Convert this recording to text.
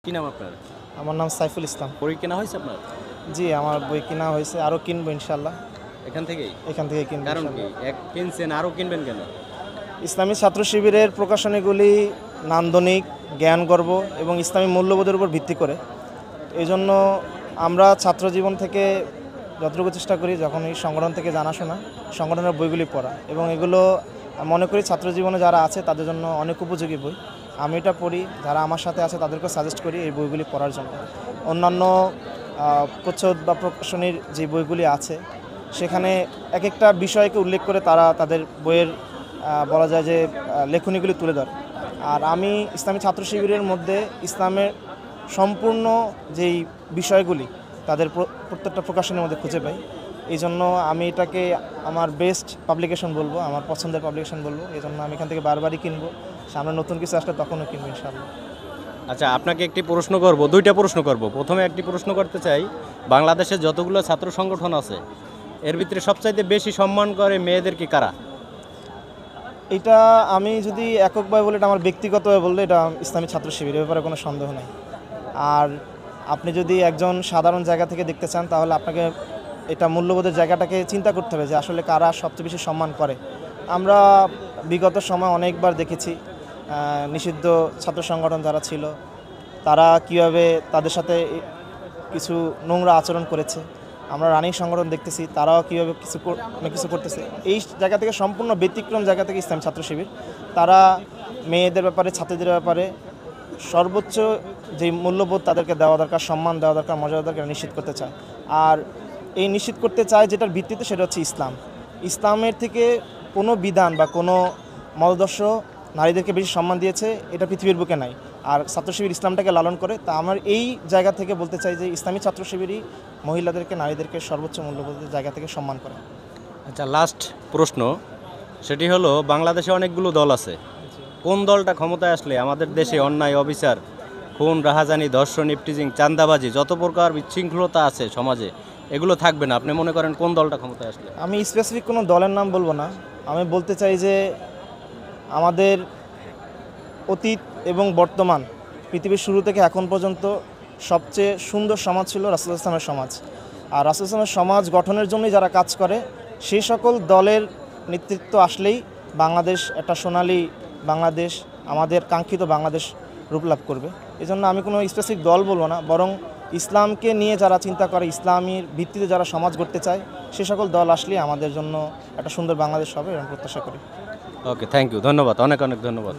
কি নাম আপনার? আমার নাম সাইফুল ইসলাম। বই কেনা হয়েছে আপনার? জি, আমার বই কেনা হয়েছে, আরও কিনবো ইনশাল্লাহ। এখান থেকেই? এখান থেকে কিনবো কারণ কি ইনশাল্লাহ। এক কিনছেন আরও কিনবেন কেন? ইসলামী ছাত্র শিবিরের প্রকাশনীগুলি নান্দনিক, জ্ঞানগর্ব এবং ইসলামী মূল্যবোধের উপর ভিত্তি করে। এই জন্য আমরা ছাত্র জীবন থেকে যতটুকু চেষ্টা করি, যখন এই সংগঠন থেকে জানাশোনা সংগঠনের বইগুলি পড়া, এবং এগুলো মনে করি ছাত্র জীবনে যারা আছে তাদের জন্য অনেক উপযোগী বই। আমি এটা পড়ি, যারা আমার সাথে আছে তাদেরকে সাজেস্ট করি এই বইগুলি পড়ার জন্য। অন্যান্য প্রচ্ছদ বা প্রকাশনীর যে বইগুলি আছে সেখানে এক একটা বিষয়কে উল্লেখ করে তারা তাদের বইয়ের বলা যায় যে লেখনীগুলি তুলে ধরে। আর আমি ইসলামী ছাত্র শিবিরের মধ্যে ইসলামের সম্পূর্ণ যেই বিষয়গুলি তাদের প্রত্যেকটা প্রকাশনের মধ্যে খুঁজে পাই। এই জন্য আমি এটাকে আমার বেস্ট পাবলিকেশন বলবো, আমার পছন্দের পাবলিকেশন বলবো। এই জন্য আমি এখান থেকে বারবারই কিনবো, সামনে নতুন কিছু আসলে তখনও কিনবো ইনশাআল্লাহ। আচ্ছা, আপনাকে একটি প্রশ্ন করব, দুইটা প্রশ্ন করব। প্রথমে একটি প্রশ্ন করতে চাই, বাংলাদেশে যতগুলো ছাত্র সংগঠন আছে এর ভিতরে সবচাইতে বেশি সম্মান করে মেয়েদেরকে কারা? এটা আমি যদি এককভাবে বলি, এটা আমার ব্যক্তিগতভাবে বললে এটা ইসলামী ছাত্র শিবির, এ ব্যাপারে কোনো সন্দেহ নেই। আর আপনি যদি একজন সাধারণ জায়গা থেকে দেখতে চান তাহলে আপনাকে এটা মূল্যবোধের জায়গাটাকে চিন্তা করতে হবে যে আসলে কারা সবচেয়ে বেশি সম্মান করে। আমরা বিগত সময় অনেকবার দেখেছি নিষিদ্ধ ছাত্র সংগঠন যারা ছিল তারা কীভাবে তাদের সাথে কিছু নোংরা আচরণ করেছে। আমরা রানিং সংগঠন দেখতেছি তারাও কীভাবে কিছু করতেছে। এই জায়গা থেকে সম্পূর্ণ ব্যতিক্রম জায়গা থেকে ইসলামী ছাত্র শিবির, তারা মেয়েদের ব্যাপারে, ছাত্রীদের ব্যাপারে সর্বোচ্চ যে মূল্যবোধ তাদেরকে দেওয়া দরকার, সম্মান দেওয়া দরকার, মর্যাদা দরকার নিশ্চিত করতে চায়। আর এই নিশ্চিত করতে চায় যেটার ভিত্তিতে সেটা হচ্ছে ইসলাম। ইসলামের থেকে কোনো বিধান বা কোনো মতাদর্শ নারীদেরকে বেশি সম্মান দিয়েছে এটা পৃথিবীর বুকে নাই। আর ছাত্র শিবির ইসলামটাকে লালন করে। তা আমার এই জায়গা থেকে বলতে চাই যে ইসলামী ছাত্র শিবিরই মহিলাদেরকে, নারীদেরকে সর্বোচ্চ মূল্যবোধের জায়গা থেকে সম্মান করে। আচ্ছা, লাস্ট প্রশ্ন, সেটি হলো বাংলাদেশে অনেকগুলো দল আছে, কোন দলটা ক্ষমতায় আসলে আমাদের দেশে অন্যায়, অবিচার, খুন, রাহাজানি, ধর্ষণ, ইফটিজিং, চাঁদাবাজি, যত প্রকার বিশৃঙ্খলতা আছে সমাজে, এগুলো থাকবে না? আপনি মনে করেন কোন দলটা ক্ষমতায় আসলে? আমি স্পেসিফিক কোনো দলের নাম বলবো না। আমি বলতে চাই যে আমাদের অতীত এবং বর্তমান, পৃথিবীর শুরু থেকে এখন পর্যন্ত সবচেয়ে সুন্দর সমাজ ছিল রাসূল ইসলামের সমাজ। আর রাসূল ইসলামের সমাজ গঠনের জন্যই যারা কাজ করে সেই সকল দলের নেতৃত্ব আসলেই বাংলাদেশ একটা সোনালী বাংলাদেশ, আমাদের কাঙ্ক্ষিত বাংলাদেশ রূপ লাভ করবে। এই জন্য আমি কোনো স্পেসিফিক দল বলবো না, বরং ইসলামকে নিয়ে যারা চিন্তা করে, ইসলামীর ভিত্তিতে যারা সমাজ গড়তে চায় সে সকল দল আসলেই আমাদের জন্য একটা সুন্দর বাংলাদেশ হবে এবং প্রত্যাশা করি। ওকে, থ্যাংক ইউ, ধন্যবাদ, অনেক অনেক ধন্যবাদ।